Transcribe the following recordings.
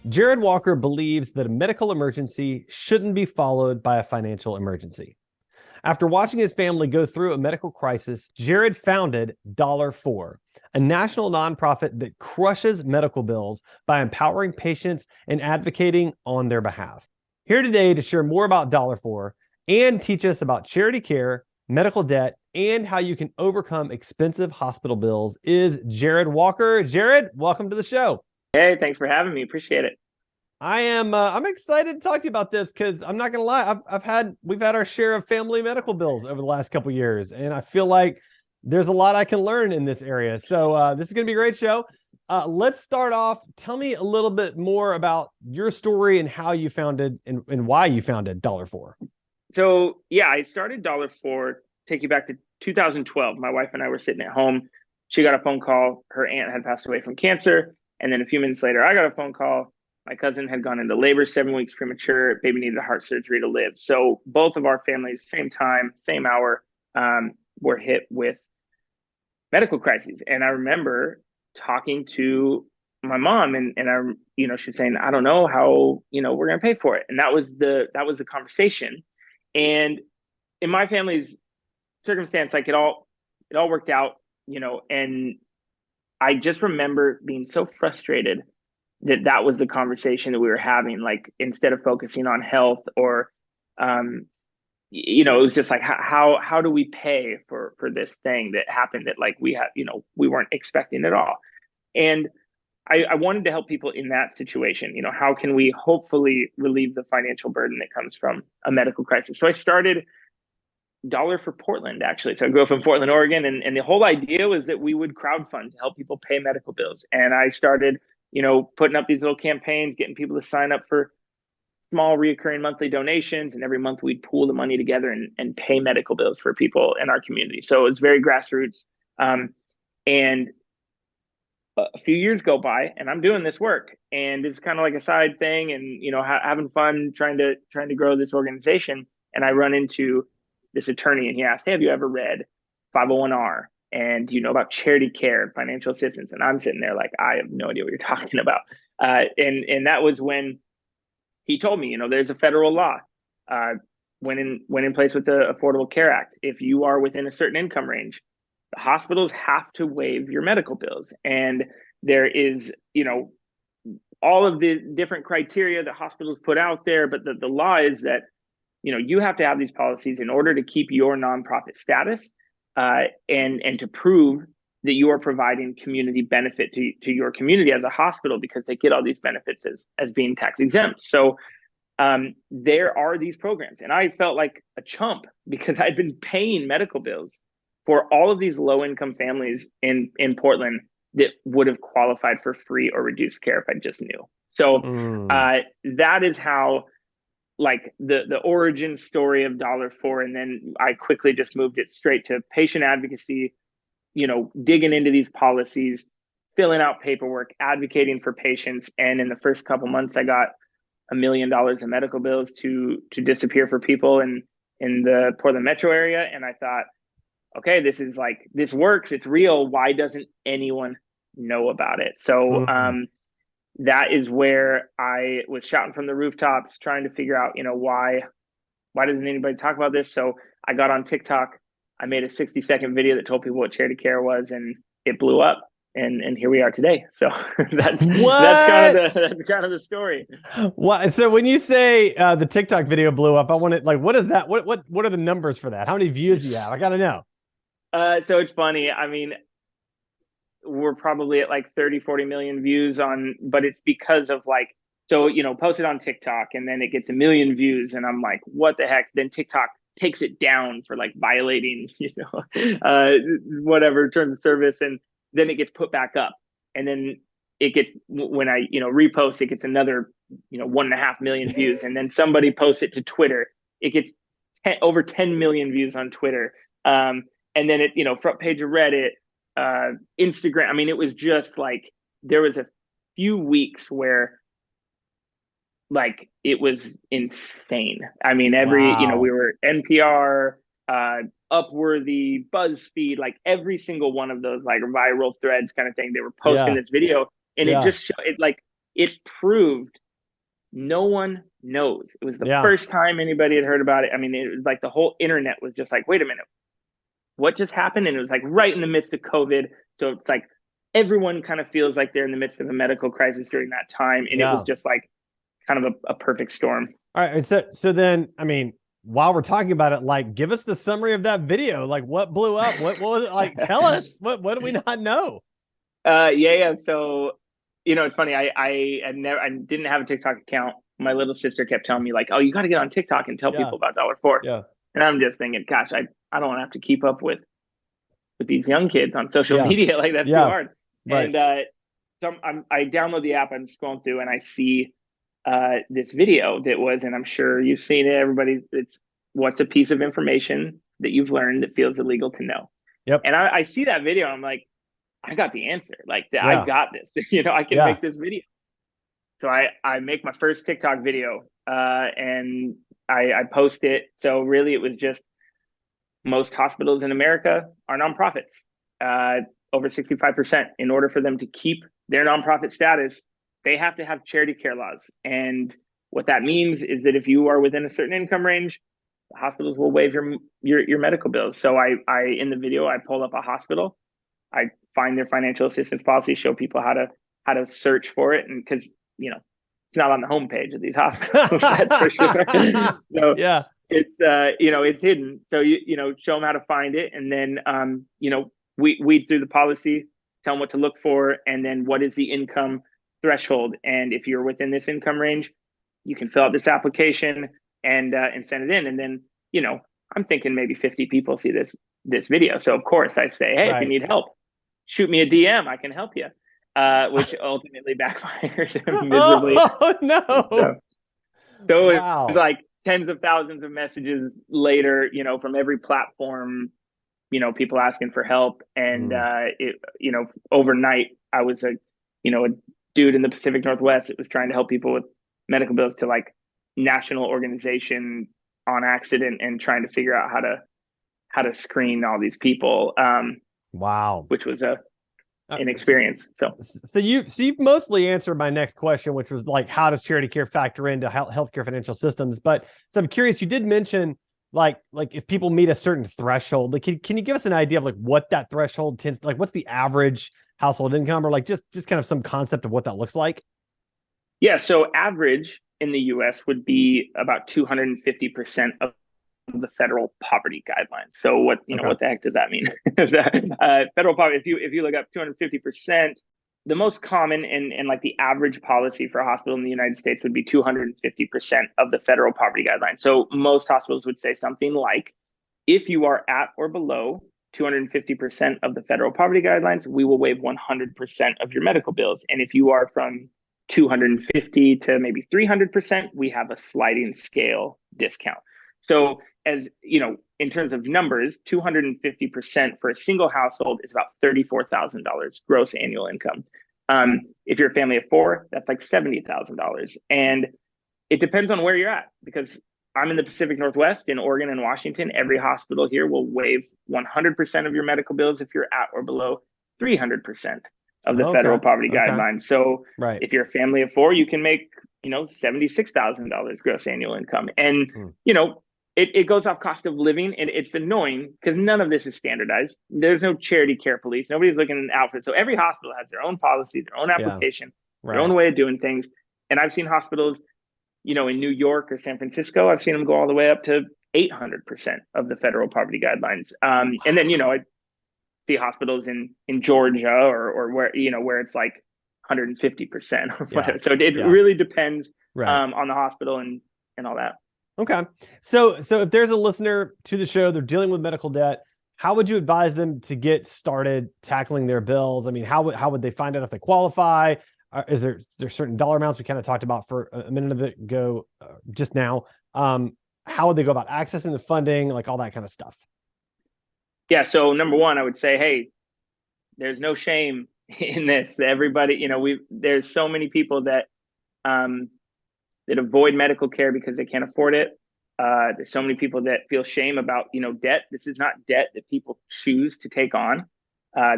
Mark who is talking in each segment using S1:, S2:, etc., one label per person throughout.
S1: Jared Walker believes that a medical emergency shouldn't be followed by a financial emergency. After watching his family go through a medical crisis, Jared founded $4, a national nonprofit that crushes medical bills by empowering patients and advocating on their behalf. Here today to share more about $4 and teach us about charity care, medical debt, and how you can overcome expensive hospital bills is Jared Walker. Jared, welcome to the show.
S2: Hey, thanks for having me. Appreciate it.
S1: I'm excited to talk to you about this because I'm not gonna lie, we've had our share of family medical bills over the last couple of years, and I feel like there's a lot I can learn in this area. So this is gonna be a great show. Let's start off. Tell me a little bit more about your story and how you founded and why you founded $4.
S2: So yeah, I started $4. Take you back to 2012. My wife and I were sitting at home. She got a phone call. Her aunt had passed away from cancer, and then a few minutes later, I got a phone call. My cousin had gone into labor, 7 weeks premature. Baby needed a heart surgery to live. So both of our families, same time, same hour, were hit with medical crises. And I remember talking to my mom, and I, she's saying, I don't know how, we're going to pay for it. And that was the conversation. And in my family's circumstance, like it all worked out, and I just remember being so frustrated that was the conversation that we were having. Like, instead of focusing on health or, it was just like, how do we pay for this thing that happened that, like, we weren't expecting at all. And I wanted to help people in that situation. How can we hopefully relieve the financial burden that comes from a medical crisis? So I started Dollar for Portland, actually. So I grew up in Portland, Oregon, and the whole idea was that we would crowdfund to help people pay medical bills. And I started, putting up these little campaigns, getting people to sign up for small reoccurring monthly donations. And every month we'd pool the money together and pay medical bills for people in our community. So it's very grassroots. And a few years go by and I'm doing this work, and it's kind of like a side thing, and having fun trying to grow this organization. And I run into this attorney, and he asked, hey, have you ever read 501R, and do you know about charity care and financial assistance? And I'm sitting there like, I have no idea what you're talking about. And that was when he told me, there's a federal law went in place with the Affordable Care Act. If you are within a certain income range, the hospitals have to waive your medical bills. And there is, all of the different criteria that hospitals put out there. But the law is that, you have to have these policies in order to keep your nonprofit status, and to prove that you are providing community benefit to your community as a hospital, because they get all these benefits as being tax exempt. So there are these programs, and I felt like a chump because I'd been paying medical bills for all of these low income families in Portland that would have qualified for free or reduced care if I just knew. So that is how, like, the origin story of $4. And then I quickly just moved it straight to patient advocacy, digging into these policies, filling out paperwork, advocating for patients. And in the first couple months, I got $1 million in medical bills to disappear for people in the Portland metro area. And I thought, okay, this works. It's real. Why doesn't anyone know about it? So that is where I was shouting from the rooftops, trying to figure out, why doesn't anybody talk about this? So I got on TikTok. I made a 60-second video that told people what charity care was, and it blew up. And here we are today. So that's kind of the story.
S1: What? So when you say the TikTok video blew up, I want to, like, what is that? What are the numbers for that? How many views do you have? I gotta know.
S2: So it's funny. I mean, we're probably at like 30, 40 million views but it's because of, like, so, posted on TikTok, and then it gets 1 million views, and I'm like, what the heck? Then TikTok takes it down for, like, violating, whatever terms of service. And then it gets put back up. And then it gets, when I, repost, it gets another, 1.5 million views. And then somebody posts it to Twitter. It gets over 10 million views on Twitter. And then it, front page of Reddit, Instagram. I mean, it was just like, there was a few weeks where, like, it was insane. I mean, we were NPR, Upworthy, BuzzFeed, like every single one of those, like, viral threads kind of thing. They were posting this video, and it just showed it, like, it proved no one knows. It was the
S1: Yeah.
S2: first time anybody had heard about it. I mean, it was like the whole internet was just like, wait a minute, what just happened? And it was like right in the midst of COVID. So it's like everyone kind of feels like they're in the midst of a medical crisis during that time. And it was
S1: Yeah.
S2: just like kind of a perfect storm.
S1: All right. So then, I mean, while we're talking about it, like, give us the summary of that video. Like, what blew up? What was it like? Tell us. What do we not know?
S2: Yeah. So, it's funny. I didn't have a TikTok account. My little sister kept telling me like, "Oh, you got to get on TikTok and tell
S1: Yeah.
S2: people about $4."
S1: Yeah.
S2: And I'm just thinking, gosh, I don't want to have to keep up with these young kids on social
S1: Yeah.
S2: media. Like that's too
S1: Yeah.
S2: hard.
S1: Right.
S2: And I download the app. I'm scrolling through and I see this video that was, and I'm sure you've seen it. Everybody, it's what's a piece of information that you've learned that feels illegal to know.
S1: Yep.
S2: And I see that video. And I'm like, I got the answer. Like I
S1: Yeah.
S2: got this. I can
S1: Yeah.
S2: make this video. So I make my first TikTok video and I post it. So really, it was just most hospitals in America are nonprofits. Over 65%. In order for them to keep their nonprofit status, they have to have charity care laws. And what that means is that if you are within a certain income range, the hospitals will waive your medical bills. So I in the video I pull up a hospital, I find their financial assistance policy, show people how to search for it, and because it's not on the homepage of these hospitals, that's for sure. So
S1: Yeah.
S2: it's it's hidden. So show them how to find it, and then we weed through the policy, tell them what to look for, and then what is the income threshold. And if you're within this income range, you can fill out this application and send it in. And then I'm thinking maybe 50 people see this video. So of course I say, hey, if you
S1: Right.
S2: need help, shoot me a DM. I can help you. Which ultimately backfired miserably.
S1: Oh
S2: So,
S1: no.
S2: so it was
S1: Wow.
S2: like tens of thousands of messages later, from every platform, people asking for help. And,
S1: Mm.
S2: overnight I was a dude in the Pacific Northwest that was trying to help people with medical bills to like national organization on accident and trying to figure out how to screen all these people,
S1: Wow.
S2: which was
S1: Uh,
S2: an experience. So
S1: so you mostly answered my next question, which was like, how does charity care factor into healthcare financial systems? But so I'm curious. You did mention like if people meet a certain threshold, like can you give us an idea of like what that threshold tends like? What's the average household income, or like just kind of some concept of what that looks like?
S2: yeah, so average in the US would be about 250% of the federal poverty guidelines. So
S1: Okay.
S2: what the heck does that mean? Federal poverty, if you look up 250%, the most common and like the average policy for a hospital in the United States would be 250% of the federal poverty guidelines. So most hospitals would say something like, if you are at or below 250% of the federal poverty guidelines, we will waive 100% of your medical bills. And if you are from 250 to maybe 300%, we have a sliding scale discount. So as in terms of numbers, 250% for a single household is about $34,000 gross annual income. If you're a family of four, that's like $70,000. And it depends on where you're at, because I'm in the Pacific Northwest, in Oregon and Washington. Every hospital here will waive 100% of your medical bills if you're at or below 300% of the
S1: Okay.
S2: federal poverty
S1: Okay.
S2: guidelines. So
S1: Right.
S2: if you're a family of four, you can make, $76,000 gross annual income. And,
S1: Hmm.
S2: it goes off cost of living, and it's annoying because none of this is standardized. There's no charity care police. Nobody's looking out for it. So every hospital has their own policy, their own
S1: Yeah.
S2: application, their own
S1: Right.
S2: way of doing things. And I've seen hospitals, in New York or San Francisco, I've seen them go all the way up to 800% of the federal poverty guidelines. And then, I see hospitals in Georgia or where it's like 150%.
S1: Yeah.
S2: So it
S1: Yeah.
S2: really depends
S1: Right.
S2: on the hospital and all that.
S1: Okay. So if there's a listener to the show, they're dealing with medical debt, how would you advise them to get started tackling their bills? I mean, how would they find out if they qualify? Is there certain dollar amounts we kind of talked about for a minute ago, just now? How would they go about accessing the funding, like all that kind of stuff?
S2: Yeah. So number one, I would say, hey, there's no shame in this. Everybody, there's so many people um, that avoid medical care because they can't afford it. There's so many people that feel shame about, debt. This is not debt that people choose to take on.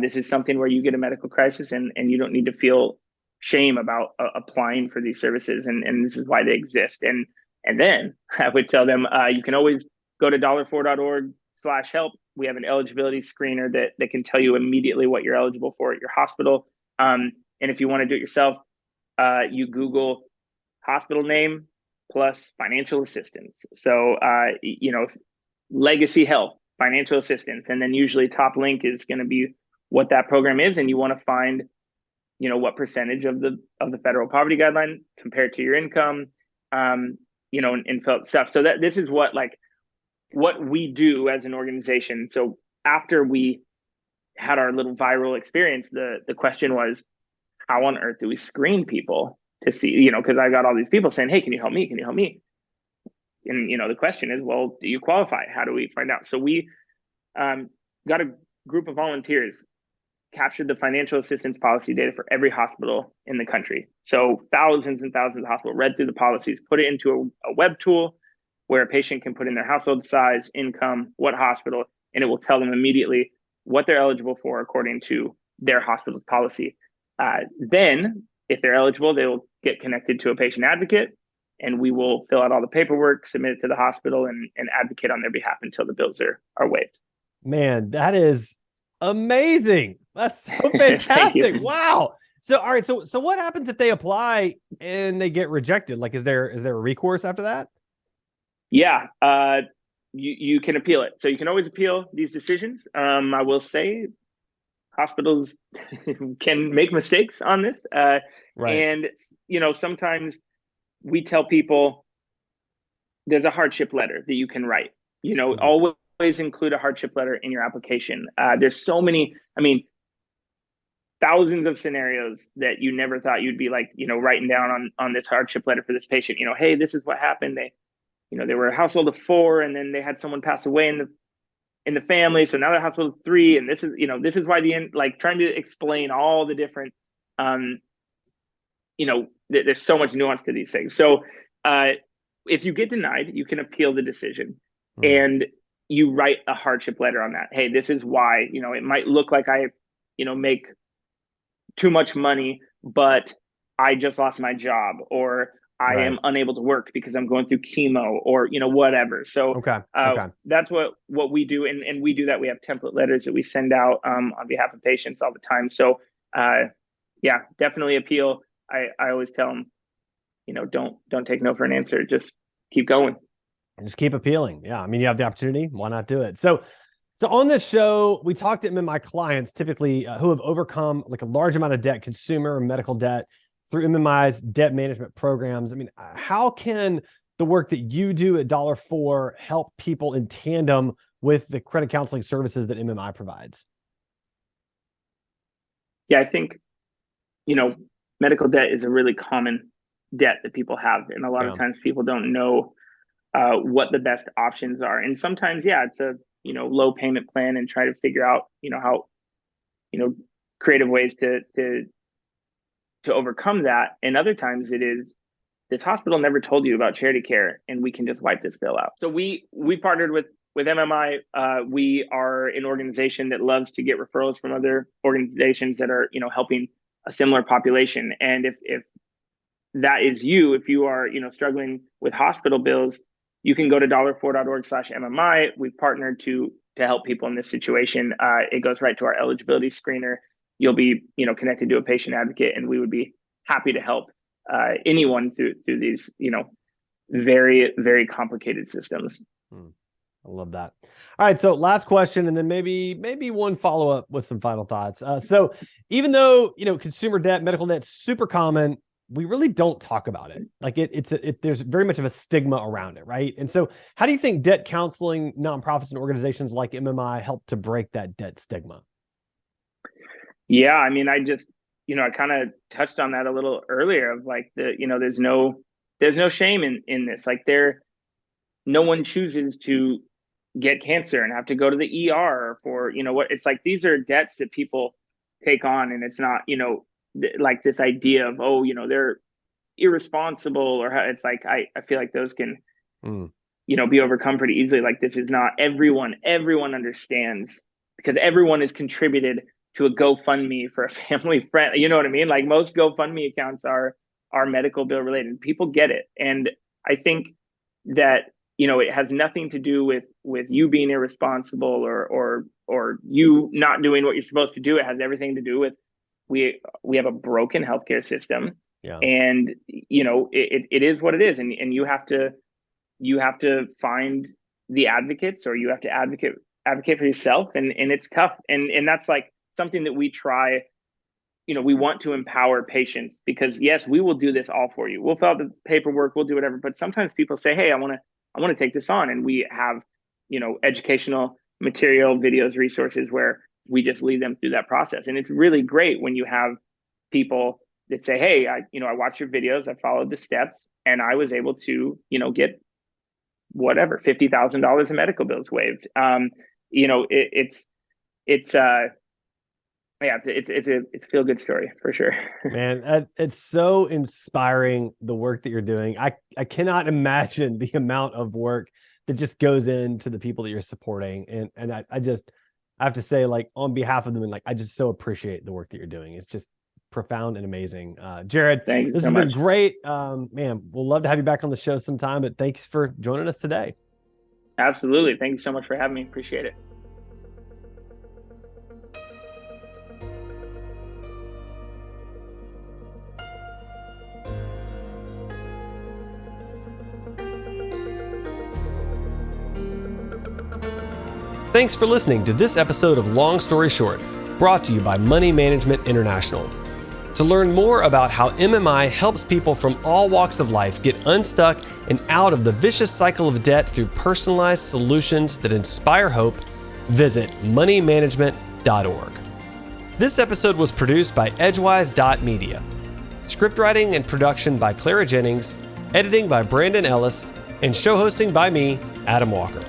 S2: This is something where you get a medical crisis and you don't need to feel shame about applying for these services, and this is why they exist. And then I would tell them, you can always go to dollar4.org/help. We have an eligibility screener that can tell you immediately what you're eligible for at your hospital. And if you want to do it yourself, you Google hospital name plus financial assistance. So, Legacy Health, financial assistance. And then usually top link is going to be what that program is. And you want to find, what percentage of the federal poverty guideline compared to your income, and fill out stuff. So that this is what we do as an organization. So after we had our little viral experience, the question was, how on earth do we screen people to see, because I got all these people saying, hey, can you help me? Can you help me? And, the question is, well, do you qualify? How do we find out? So we got a group of volunteers, captured the financial assistance policy data for every hospital in the country. So thousands and thousands of hospitals read through the policies, put it into a web tool where a patient can put in their household size, income, what hospital, and it will tell them immediately what they're eligible for according to their hospital's policy. Then, if they're eligible, they will get connected to a patient advocate, and we will fill out all the paperwork, submit it to the hospital, and advocate on their behalf until the bills are waived.
S1: Man, that is amazing. That's so fantastic. Wow. So, all right. So what happens if they apply and they get rejected? Like, is there a recourse after that?
S2: Yeah. You can appeal it. So you can always appeal these decisions. I will say hospitals can make mistakes on this.
S1: Right.
S2: And, sometimes we tell people there's a hardship letter that you can write, always include a hardship letter in your application. There's so many, thousands of scenarios that you never thought you'd be writing down on this hardship letter for this patient. Hey, this is what happened. They were a household of 4, and then they had someone pass away in the family. So now they're a household of 3. And this is why trying to explain all the different, there's so much nuance to these things. So if you get denied, you can appeal the decision, and you write a hardship letter on that. Hey, this is why, it might look like I, make too much money, but I just lost my job, or I am unable to work because I'm going through chemo, or, whatever. So that's what we do. And we do that. We have template letters that we send out on behalf of patients all the time. So yeah, definitely appeal. I always tell them, don't take no for an answer. Just keep going.
S1: And just keep appealing. Yeah. You have the opportunity. Why not do it? So on this show, we talked to my clients typically who have overcome a large amount of debt, consumer and medical debt, through MMI's debt management programs. How can the work that you do at $4 help people in tandem with the credit counseling services that MMI provides?
S2: Yeah, I think, medical debt is a really common debt that people have. And a lot of times people don't know what the best options are. And sometimes, it's a, low payment plan, and try to figure out, how, creative ways to overcome that. And other times it is, this hospital never told you about charity care, and we can just wipe this bill out. So we partnered with MMI. We are an organization that loves to get referrals from other organizations that are, helping a similar population. And if that is you, if you are, struggling with hospital bills, you can go to dollar4.org/MMI. We've partnered to help people in this situation. It goes right to our eligibility screener. You'll be, connected to a patient advocate, and we would be happy to help anyone through these, very, very complicated systems.
S1: I love that. All right. So last question, and then maybe one follow-up with some final thoughts. So even though, consumer debt, medical debt, super common, we really don't talk about it. There's very much of a stigma around it. Right. And so how do you think debt counseling nonprofits and organizations like MMI help to break that debt stigma?
S2: Yeah. I just, I kind of touched on that a little earlier of there's no shame in this. No one chooses to get cancer and have to go to the ER for, what it's like. These are debts that people take on, and it's not, this idea of, they're irresponsible, or it's I feel like those can, be overcome pretty easily. This is not everyone understands, because everyone has contributed to a GoFundMe for a family friend. You know what I mean? Like most GoFundMe accounts are medical bill related. People get it. And I think that, it has nothing to do with you being irresponsible or you not doing what you're supposed to do. It has everything to do with we have a broken healthcare system.
S1: Yeah.
S2: And it is what it is. And you have to find the advocates, or you have to advocate for yourself. And it's tough. And that's like something that we try. We want to empower patients, because yes, we will do this all for you. We'll fill out the paperwork, we'll do whatever. But sometimes people say, hey, I want to take this on. And we have, educational material, videos, resources where we just lead them through that process. And it's really great when you have people that say, hey, I watched your videos, I followed the steps, and I was able to, get whatever, $50,000 in medical bills waived. It's a feel good story for sure.
S1: Man, it's so inspiring, the work that you're doing. I cannot imagine the amount of work that just goes into the people that you're supporting. And I have to say, like, on behalf of them, and like, I just so appreciate the work that you're doing. It's just profound and amazing. Jared,
S2: thanks.
S1: This has been great. Man, we'll love to have you back on the show sometime, but thanks for joining us today.
S2: Absolutely. Thank you so much for having me. Appreciate it.
S1: Thanks for listening to this episode of Long Story Short, brought to you by Money Management International. To learn more about how MMI helps people from all walks of life get unstuck and out of the vicious cycle of debt through personalized solutions that inspire hope, visit moneymanagement.org. This episode was produced by Edgewise.media. Script writing and production by Clara Jennings, editing by Brandon Ellis, and show hosting by me, Adam Walker.